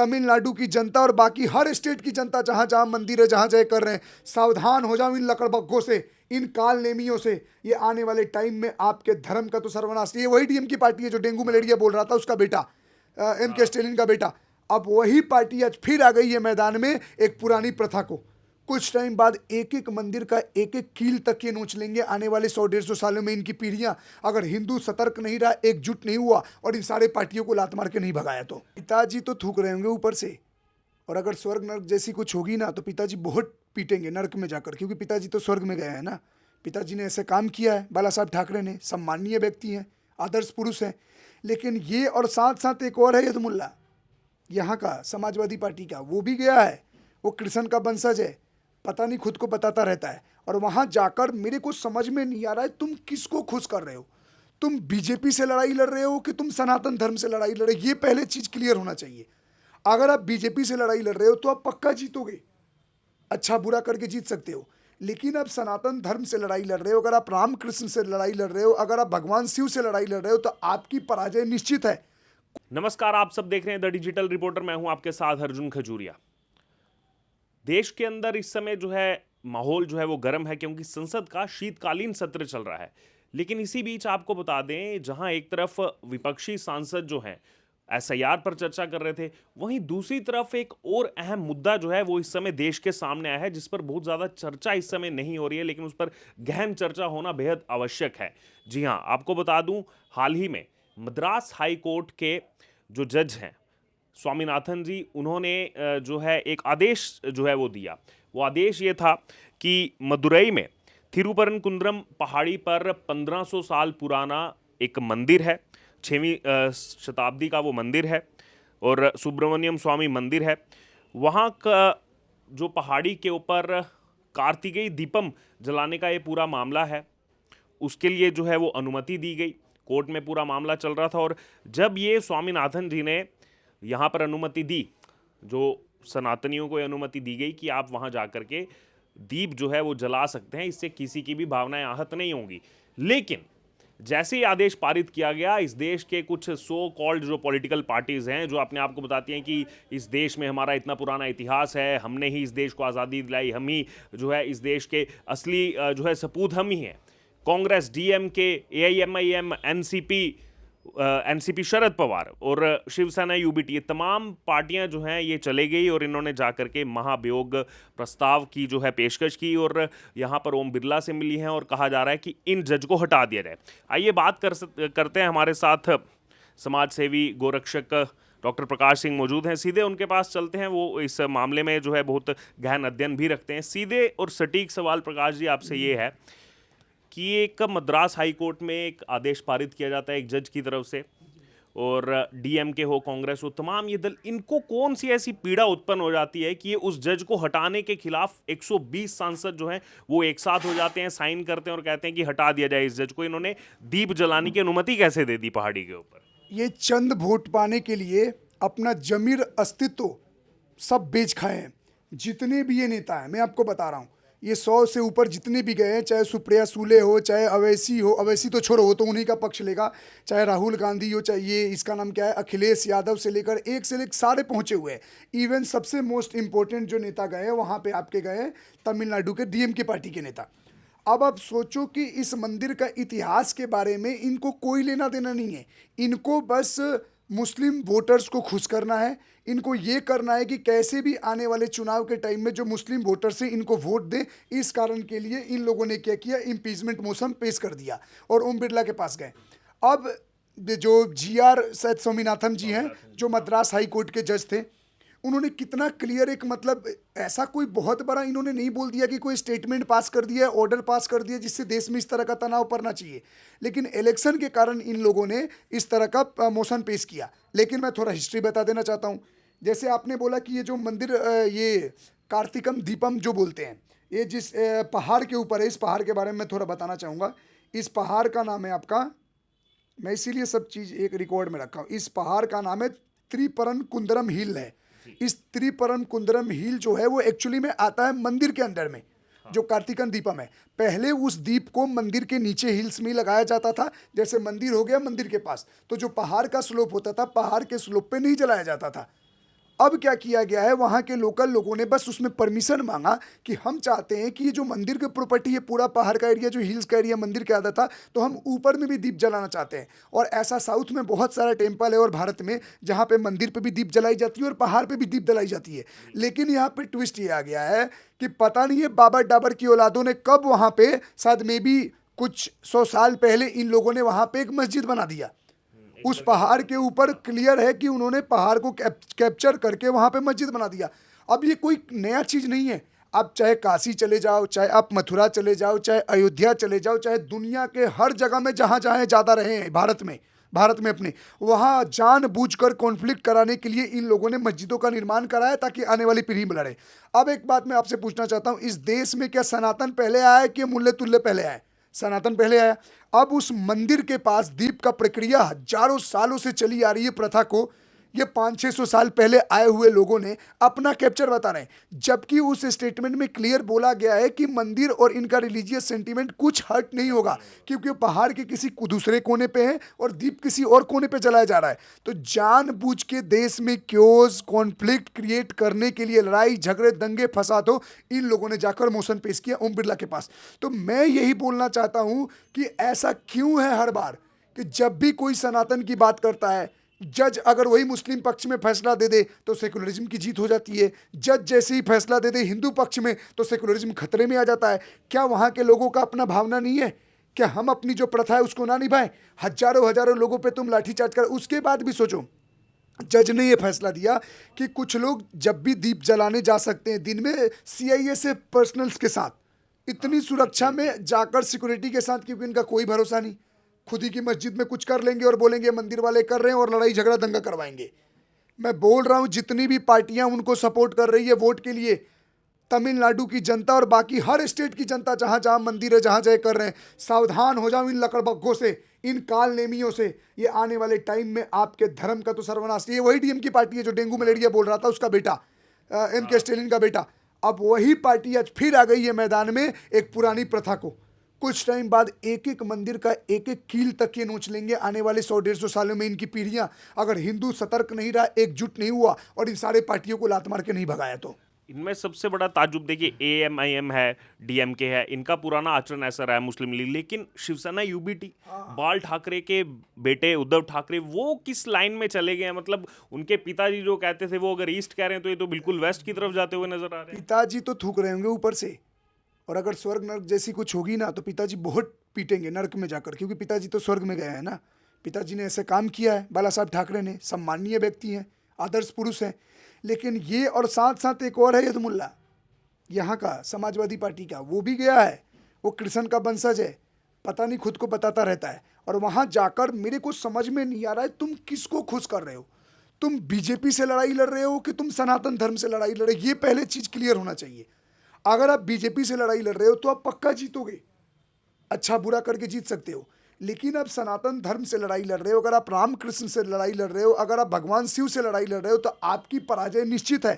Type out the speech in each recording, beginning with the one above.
तमिलनाडु की जनता और बाकी हर स्टेट की जनता जहां जहां मंदिर है, जहां जहां कर रहे हैं, सावधान हो जाओ इन लकड़बग्घों से, इन काल नेमियों से। ये आने वाले टाइम में आपके धर्म का तो सर्वनाश। ये वही डीएम की पार्टी है जो डेंगू मलेरिया बोल रहा था, उसका बेटा M.K. स्टालिन का बेटा। अब वही पार्टी आज फिर आ गई है मैदान में एक पुरानी प्रथा को। कुछ टाइम बाद एक एक मंदिर का एक एक कील तक ये नोच लेंगे। आने वाले 100-150 सालों में इनकी पीढ़ियां, अगर हिंदू सतर्क नहीं रहा, एकजुट नहीं हुआ और इन सारे पार्टियों को लात मार के नहीं भगाया तो पिताजी तो थूक रहे होंगे ऊपर से। और अगर स्वर्ग नर्क जैसी कुछ होगी ना तो पिताजी बहुत पीटेंगे नर्क में जाकर, क्योंकि पिताजी तो स्वर्ग में गए हैं ना। पिताजी ने ऐसे काम किया है, बाला साहब ठाकरे ने, सम्माननीय व्यक्ति हैं, आदर्श पुरुष हैं। लेकिन ये और साथ साथ एक और है यदुमुल्ला, यहाँ का समाजवादी पार्टी का, वो भी गया है, वो कृष्ण का वंशज है, पता नहीं खुद को बताता रहता है। और वहाँ जाकर मेरे को समझ में नहीं आ रहा है तुम किसको खुश कर रहे हो। तुम बीजेपी से लड़ाई लड़ रहे हो कि तुम सनातन धर्म से लड़ाई लड़ रहे हो, ये पहले चीज़ क्लियर होना चाहिए। अगर आप बीजेपी से लड़ाई लड़ रहे हो तो आप पक्का जीतोगे, अच्छा बुरा करके जीत सकते हो। लेकिन आप सनातन धर्म से लड़ाई लड़ रहे हो, अगर आप रामकृष्ण से लड़ाई लड़ रहे हो, अगर आप भगवान शिव से लड़ाई लड़ रहे हो, तो आपकी पराजय निश्चित है। नमस्कार, आप सब देख रहे हैं द डिजिटल रिपोर्टर। मैं हूं आपके साथ अर्जुन खजूरिया। देश के अंदर इस समय जो है माहौल जो है वो गर्म है, क्योंकि संसद का शीतकालीन सत्र चल रहा है। लेकिन इसी बीच आपको बता दें, जहां एक तरफ विपक्षी सांसद जो हैं SIR पर चर्चा कर रहे थे, वहीं दूसरी तरफ एक और अहम मुद्दा जो है वो इस समय देश के सामने आया है, जिस पर बहुत ज़्यादा चर्चा इस समय नहीं हो रही है, लेकिन उस पर गहन चर्चा होना बेहद आवश्यक है। जी हाँ, आपको बता दूं, हाल ही में मद्रास हाई कोर्ट के जो जज हैं स्वामीनाथन जी, उन्होंने जो है एक आदेश जो है वो दिया। वो आदेश ये था कि मदुरई में थिरुपरनकुंद्रम पहाड़ी पर 1500 साल पुराना एक मंदिर है, 6वीं शताब्दी का वो मंदिर है, और सुब्रमण्यम स्वामी मंदिर है। वहाँ का जो पहाड़ी के ऊपर कार्तिकेय दीपम जलाने का ये पूरा मामला है, उसके लिए जो है वो अनुमति दी गई। कोर्ट में पूरा मामला चल रहा था, और जब ये स्वामीनाथन जी ने यहाँ पर अनुमति दी, जो सनातनियों को अनुमति दी गई कि आप वहाँ जा कर के दीप जो है वो जला सकते हैं, इससे किसी की भी भावनाएं आहत नहीं होंगी। लेकिन जैसे ही आदेश पारित किया गया, इस देश के कुछ सो कॉल्ड जो पॉलिटिकल पार्टीज हैं, जो अपने आप को बताती हैं कि इस देश में हमारा इतना पुराना इतिहास है, हमने ही इस देश को आज़ादी दिलाई, हम ही जो है इस देश के असली जो है सपूत हम ही हैं। Congress, DMK, AIMIM, NCP Sharad Pawar और शिवसेना UBT, ये तमाम पार्टियां जो हैं ये चले गई, और इन्होंने जाकर के महाभियोग प्रस्ताव की जो है पेशकश की, और यहाँ पर ओम बिरला से मिली हैं, और कहा जा रहा है कि इन जज को हटा दिया जाए। आइए बात करते हैं, हमारे साथ समाज सेवी गोरक्षक डॉक्टर प्रकाश सिंह मौजूद हैं, सीधे उनके पास चलते हैं। वो इस मामले में जो है बहुत गहन अध्ययन भी रखते हैं। सीधे और सटीक सवाल प्रकाश जी आपसे ये है कि एक मद्रास हाई कोर्ट में एक आदेश पारित किया जाता है एक जज की तरफ से, और DMK हो, कांग्रेस हो, तमाम ये दल, इनको कौन सी ऐसी पीड़ा उत्पन्न हो जाती है कि ये उस जज को हटाने के खिलाफ 120 सांसद जो हैं वो एक साथ हो जाते हैं, साइन करते हैं और कहते हैं कि हटा दिया जाए इस जज को। इन्होंने दीप जलाने की अनुमति कैसे दे दी पहाड़ी के ऊपर? ये चंद वोट पाने के लिए अपना जमीर अस्तित्व सब बेच खाए हैं। जितने भी ये नेता हैं, मैं आपको बता रहा हूँ, ये 100 से ऊपर जितने भी गए हैं, चाहे सुप्रिया सुले हो, चाहे अवैसी हो, अवैसी तो छोड़ो, हो तो उन्हीं का पक्ष लेगा, चाहे राहुल गांधी हो, चाहे ये इसका नाम क्या है, अखिलेश यादव से लेकर एक से लेकर सारे पहुंचे हुए हैं। इवन सबसे मोस्ट इंपॉर्टेंट जो नेता गए हैं वहाँ पे आपके गए तमिलनाडु के DMK पार्टी के नेता। अब आप सोचो कि इस मंदिर का इतिहास के बारे में इनको कोई लेना देना नहीं है। इनको बस मुस्लिम वोटर्स को खुश करना है। इनको ये करना है कि कैसे भी आने वाले चुनाव के टाइम में जो मुस्लिम वोटर्स हैं इनको वोट दें। इस कारण के लिए इन लोगों ने क्या किया, इम्पीचमेंट मोशन पेश कर दिया और ओम बिरला के पास गए। अब जो GR शायद स्वामीनाथन जी हैं, जो मद्रास हाई कोर्ट के जज थे, उन्होंने कितना क्लियर, एक मतलब ऐसा कोई बहुत बड़ा इन्होंने नहीं बोल दिया कि कोई स्टेटमेंट पास कर दिया, ऑर्डर पास कर दिया जिससे देश में इस तरह का तनाव पड़ना चाहिए, लेकिन इलेक्शन के कारण इन लोगों ने इस तरह का मोशन पेश किया। लेकिन मैं थोड़ा हिस्ट्री बता देना चाहता हूँ। जैसे आपने बोला कि ये जो मंदिर, ये कार्तिकम दीपम जो बोलते हैं, ये जिस पहाड़ के ऊपर है, इस पहाड़ के बारे में मैं थोड़ा बताना चाहूँगा। इस पहाड़ का नाम है आपका, मैं इसीलिए सब चीज़ एक रिकॉर्ड में रखा हूँ, इस पहाड़ का नाम है त्रिपरनकुंद्रम हिल है। इस त्रिपरनकुंद्रम हिल जो है वो एक्चुअली में आता है मंदिर के अंदर में, जो कार्तिकन दीपम है। पहले उस दीप को मंदिर के नीचे हिल्स में लगाया जाता था। जैसे मंदिर हो गया मंदिर के पास, तो जो पहाड़ का स्लोप होता था, पहाड़ के स्लोप पे नहीं जलाया जाता था। अब क्या किया गया है, वहाँ के लोकल लोगों ने बस उसमें परमिशन मांगा कि हम चाहते हैं कि ये जो मंदिर की प्रॉपर्टी है, पूरा पहाड़ का एरिया, जो हिल्स का एरिया मंदिर के आधा था, तो हम ऊपर में भी दीप जलाना चाहते हैं। और ऐसा साउथ में बहुत सारा टेम्पल है और भारत में, जहाँ पे मंदिर पे भी दीप जलाई जाती है और पहाड़ पे भी दीप जलाई जाती है। लेकिन यहाँ पे ट्विस्ट ये आ गया है कि पता नहीं है बाबर डाबर की औलादों ने कब वहाँ पे, शायद मे बी कुछ 100 साल पहले, इन लोगों ने वहाँ पे एक मस्जिद बना दिया। उस पहाड़ के ऊपर क्लियर है कि उन्होंने पहाड़ को कैप्चर करके वहां पे मस्जिद बना दिया। अब ये कोई नया चीज नहीं है। आप चाहे काशी चले जाओ, चाहे आप मथुरा चले जाओ, चाहे अयोध्या चले जाओ, चाहे दुनिया के हर जगह में जहां जहां ज्यादा रहे हैं भारत में अपने, वहां जानबूझकर कॉन्फ्लिक्ट कराने के लिए इन लोगों ने मस्जिदों का निर्माण कराया ताकि आने वाली पीढ़ी में लड़े। अब एक बात मैं आपसे पूछना चाहता हूं, इस देश में क्या सनातन पहले आया है कि मुल्ले तुल्ले पहले आए? सनातन पहले आया। अब उस मंदिर के पास दीप का प्रक्रिया हजारों सालों से चली आ रही है प्रथा को, ये 500-600 साल पहले आए हुए लोगों ने अपना कैप्चर बता रहे हैं। जबकि उस स्टेटमेंट में क्लियर बोला गया है कि मंदिर और इनका रिलीजियस सेंटीमेंट कुछ हर्ट नहीं होगा, क्योंकि पहाड़ के किसी दूसरे कोने पे है और दीप किसी और कोने पे जलाया जा रहा है। तो जानबूझ के देश में क्योस कॉन्फ्लिक्ट क्रिएट करने के लिए, लड़ाई झगड़े दंगे फसाद हो, इन लोगों ने जाकर मोशन पेश किया ओम बिरला के पास। तो मैं यही बोलना चाहता हूं कि ऐसा क्यों है हर बार कि जब भी कोई सनातन की बात करता है, जज अगर वही मुस्लिम पक्ष में फैसला दे दे तो सेकुलरिज्म की जीत हो जाती है। जज जैसे ही फैसला दे दे हिंदू पक्ष में तो सेकुलरिज्म खतरे में आ जाता है। क्या वहाँ के लोगों का अपना भावना नहीं है? क्या हम अपनी जो प्रथा है उसको ना निभाएं? हजारों हजारों लोगों पे तुम लाठीचार्ज कर, उसके बाद भी सोचो, जज ने यह फैसला दिया कि कुछ लोग जब भी दीप जलाने जा सकते हैं दिन में CIA से पर्सनल्स के साथ, इतनी सुरक्षा में जाकर सिक्योरिटी के साथ, क्योंकि इनका कोई भरोसा नहीं, खुद ही की मस्जिद में कुछ कर लेंगे और बोलेंगे मंदिर वाले कर रहे हैं और लड़ाई झगड़ा दंगा करवाएंगे। मैं बोल रहा हूं, जितनी भी पार्टियां उनको सपोर्ट कर रही है वोट के लिए, तमिलनाडु की जनता और बाकी हर स्टेट की जनता जहां जहां मंदिर है जहां जहां कर रहे हैं, सावधान हो जाओ इन लकड़बग्घों से, इन काल नेमियों से। ये आने वाले टाइम में आपके धर्म का तो सर्वनाश। ये वही DM की पार्टी है जो डेंगू मलेरिया बोल रहा था, उसका बेटा MK स्टालिन का बेटा। अब वही पार्टी आज फिर आ गई है मैदान में एक पुरानी प्रथा को। कुछ टाइम बाद एक एक मंदिर का एक एक कील तक ये नोच लेंगे। आने वाले 100-150 सालों में इनकी पीढ़ियां, अगर हिंदू सतर्क नहीं रहा, एकजुट नहीं हुआ और इन सारे पार्टियों को लात मार के नहीं भगाया तो। इनमें सबसे बड़ा ताज्जुब देखिए, AMIM है, DMK है, इनका पुराना आचरण ऐसा रहा है, मुस्लिम लीग। लेकिन शिवसेना UBT, बाल ठाकरे के बेटे उद्धव ठाकरे, वो किस लाइन में चले गए हैं? मतलब उनके पिताजी जो कहते थे वो अगर ईस्ट कह रहे हैं तो ये तो बिल्कुल वेस्ट की तरफ जाते हुए नजर आ रहे हैं। पिताजी तो थूक रहे होंगे ऊपर से, और अगर स्वर्ग नर्क जैसी कुछ होगी ना तो पिताजी बहुत पीटेंगे नर्क में जाकर, क्योंकि पिताजी तो स्वर्ग में गए हैं ना। पिताजी ने ऐसे काम किया है, बाला साहब ठाकरे ने, सम्माननीय व्यक्ति हैं, आदर्श पुरुष हैं। लेकिन ये, और साथ साथ एक और है यदुमुल्ला, यहाँ का समाजवादी पार्टी का, वो भी गया है, वो कृष्ण का वंशज है, पता नहीं खुद को बताता रहता है। और वहाँ जाकर मेरे को समझ में नहीं आ रहा है तुम किसको खुश कर रहे हो। तुम BJP से लड़ाई लड़ रहे हो कि तुम सनातन धर्म से लड़ाई लड़ रहे हो? ये पहले चीज़ क्लियर होना चाहिए। अगर आप BJP से लड़ाई लड़ रहे हो तो आप पक्का जीतोगे, अच्छा बुरा करके जीत सकते हो। लेकिन आप सनातन धर्म से लड़ाई लड़ रहे हो, अगर आप रामकृष्ण से लड़ाई लड़ रहे हो, अगर आप भगवान शिव से लड़ाई लड़ रहे हो, तो आपकी पराजय निश्चित है।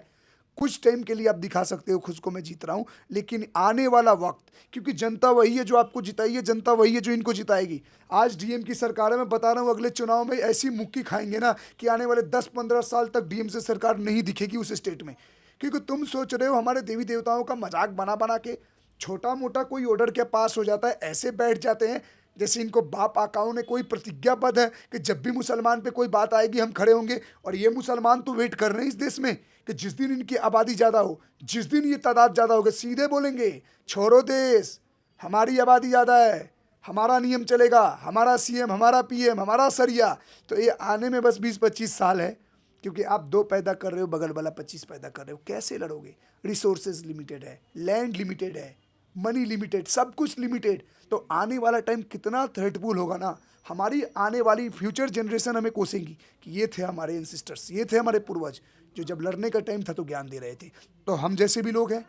कुछ टाइम के लिए आप दिखा सकते हो खुद को मैं जीत रहा हूँ, लेकिन आने वाला वक्त, क्योंकि जनता वही है जो आपको जिताई है, जनता वही है जो इनको जिताएगी। आज DM की सरकार है, मैं बता रहा हूँ अगले चुनाव में ऐसी मुक्की खाएंगे ना कि आने वाले 10-15 साल तक DM से सरकार नहीं दिखेगी उस स्टेट में। क्योंकि तुम सोच रहे हो हमारे देवी देवताओं का मजाक बना बना के, छोटा मोटा कोई ऑर्डर क्या पास हो जाता है, ऐसे बैठ जाते हैं जैसे इनको बाप आकाओं ने कोई प्रतिज्ञाबद्ध है कि जब भी मुसलमान पे कोई बात आएगी हम खड़े होंगे। और ये मुसलमान तो वेट कर रहे हैं इस देश में कि जिस दिन इनकी आबादी ज़्यादा हो, जिस दिन ये तादाद ज़्यादा होगा, सीधे बोलेंगे छोड़ो देश, हमारी आबादी ज़्यादा है, हमारा नियम चलेगा, हमारा CM, हमारा PM, हमारा सरिया। तो ये आने में बस 20-25 साल है, क्योंकि आप 2 पैदा कर रहे हो, बगल वाला 25 पैदा कर रहे हो। कैसे लड़ोगे? रिसोर्सेज लिमिटेड है, लैंड लिमिटेड है, मनी लिमिटेड, सब कुछ लिमिटेड। तो आने वाला टाइम कितना थ्रेटफुल होगा ना, हमारी आने वाली फ्यूचर जनरेशन हमें कोसेंगी कि ये थे हमारे एंसेस्टर्स, ये थे हमारे पूर्वज जो जब लड़ने का टाइम था तो ज्ञान दे रहे थे। तो हम जैसे भी लोग हैं,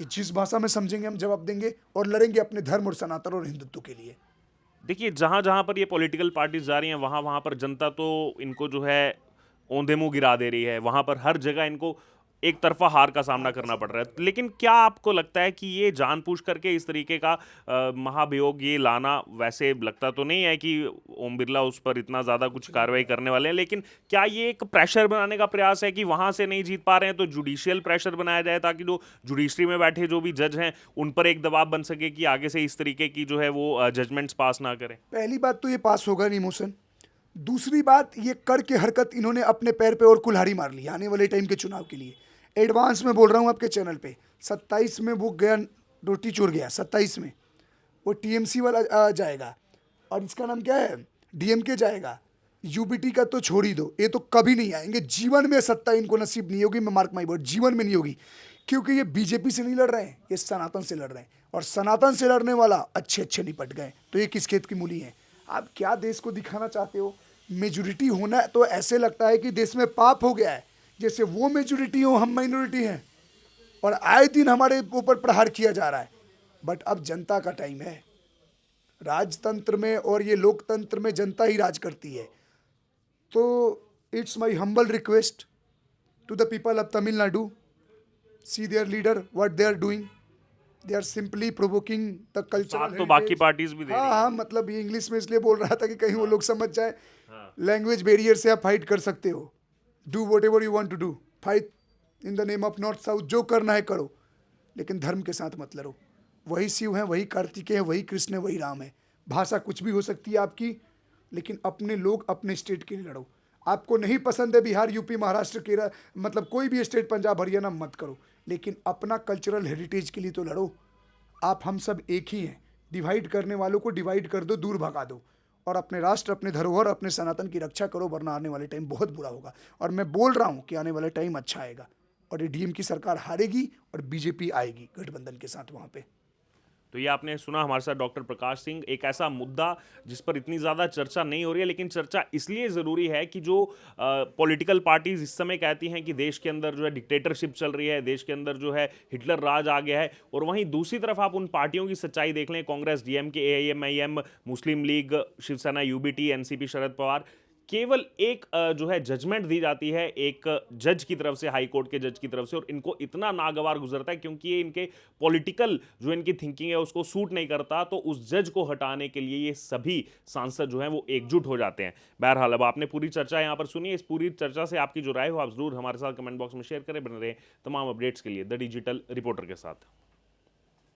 जिस भाषा में समझेंगे हम जवाब देंगे और लड़ेंगे अपने धर्म और सनातन और हिंदुत्व के लिए। देखिए, जहाँ जहाँ पर ये पॉलिटिकल पार्टीज जा रही हैं वहाँ पर जनता तो इनको जो है औंधे मुँह गिरा दे रही है। वहाँ पर हर जगह इनको एक तरफा हार का सामना करना पड़ रहा है। लेकिन क्या आपको लगता है कि ये जानबूझ करके इस तरीके का महाभियोग ये लाना, वैसे लगता तो नहीं है कि ओम बिरला उस पर इतना ज़्यादा कुछ कार्रवाई करने वाले हैं, लेकिन क्या ये एक प्रेशर बनाने का प्रयास है कि वहां से नहीं जीत पा रहे हैं तो जुडिशियल प्रेशर बनाया जाए, ताकि जो जुडिशरी में बैठे जो भी जज हैं उन पर एक दबाव बन सके कि आगे से इस तरीके की जो है वो जजमेंट्स पास ना करें? पहली बात तो ये पास होगा नहीं मोशन। दूसरी बात, ये कर के हरकत इन्होंने अपने पैर पे और कुल्हाड़ी मार ली आने वाले टाइम के चुनाव के लिए। एडवांस में बोल रहा हूँ आपके चैनल पे, 27 में वो गया, रोटी चोर गया 27 में, वो टीएमसी वाला जाएगा, और इसका नाम क्या है, डीएमके जाएगा। यूबीटी का तो छोड़ ही दो, ये तो कभी नहीं आएंगे, जीवन में सत्ता इनको नसीब नहीं होगी। मैं मार्क माई वर्ड, जीवन में नहीं होगी, क्योंकि ये बीजेपी से नहीं लड़ रहे हैं, ये सनातन से लड़ रहे हैं, और सनातन से लड़ने वाला अच्छे अच्छे निपट गए। तो ये किस खेत की मूली है? आप क्या देश को दिखाना चाहते हो? मेजोरिटी होना तो ऐसे लगता है कि देश में पाप हो गया है, जैसे वो मेजोरिटी हो, हम माइनॉरिटी हैं, और आए दिन हमारे ऊपर प्रहार किया जा रहा है। बट अब जनता का टाइम है। राजतंत्र में और ये लोकतंत्र में जनता ही राज करती है। तो it's my humble request to the people of Tamil Nadu, see their leader what they are doing, they are simply provoking the cultural. तो बाकी पार्टीज भी दे रही हैं। हाँ, मतलब ये इंग्लिश में इसलिए बोल रहा था कि कहीं वो लोग समझ जाए। लैंग्वेज बैरियर से आप फाइट कर सकते हो, do whatever you want to do, fight in the name of north south, जो करना है करो, लेकिन धर्म के साथ मत लड़ो। वही शिव हैं, वही कार्तिकेय हैं, वही कृष्ण है, वही राम है। भाषा कुछ भी हो सकती है आपकी, लेकिन अपने लोग अपने स्टेट के लिए लड़ो। आपको नहीं पसंद है बिहार, यूपी, महाराष्ट्र, केरल, मतलब कोई भी स्टेट, पंजाब, हरियाणा, मत करो, लेकिन अपना कल्चरल हेरिटेज के लिए तो लड़ो। आप हम सब एक ही हैं। डिवाइड करने वालों को डिवाइड कर दो, दूर भगा दो, और अपने राष्ट्र, अपने धरोहर, अपने सनातन की रक्षा करो, वरना आने वाले टाइम बहुत बुरा होगा। और मैं बोल रहा हूँ कि आने वाले टाइम अच्छा आएगा, और ये डीएम की सरकार हारेगी और बीजेपी आएगी गठबंधन के साथ वहाँ पे। तो ये आपने सुना हमारे साथ डॉक्टर प्रकाश सिंह। एक ऐसा मुद्दा जिस पर इतनी ज़्यादा चर्चा नहीं हो रही है, लेकिन चर्चा इसलिए ज़रूरी है कि जो पॉलिटिकल पार्टीज इस समय कहती हैं कि देश के अंदर जो है डिक्टेटरशिप चल रही है, देश के अंदर जो है हिटलर राज आ गया है, और वहीं दूसरी तरफ आप उन पार्टियों की सच्चाई देख लें, कांग्रेस, डीएमके, एआईएम, मुस्लिम league, Shiv Sena, UBT, NCP, Sharad Pawar, केवल एक जो है जजमेंट दी जाती है एक जज की तरफ से, हाई कोर्ट के जज की तरफ से, और इनको इतना नागवार गुजरता है क्योंकि ये इनके पॉलिटिकल जो इनकी थिंकिंग है उसको सूट नहीं करता, तो उस जज को हटाने के लिए ये सभी सांसद जो हैं वो एकजुट हो जाते हैं। बहरहाल, अब आपने पूरी चर्चा यहाँ पर सुनी। इस पूरी चर्चा से आपकी जो राय हो आप जरूर हमारे साथ कमेंट बॉक्स में शेयर करें। बने रहे तमाम अपडेट्स के लिए द डिजिटल रिपोर्टर के साथ।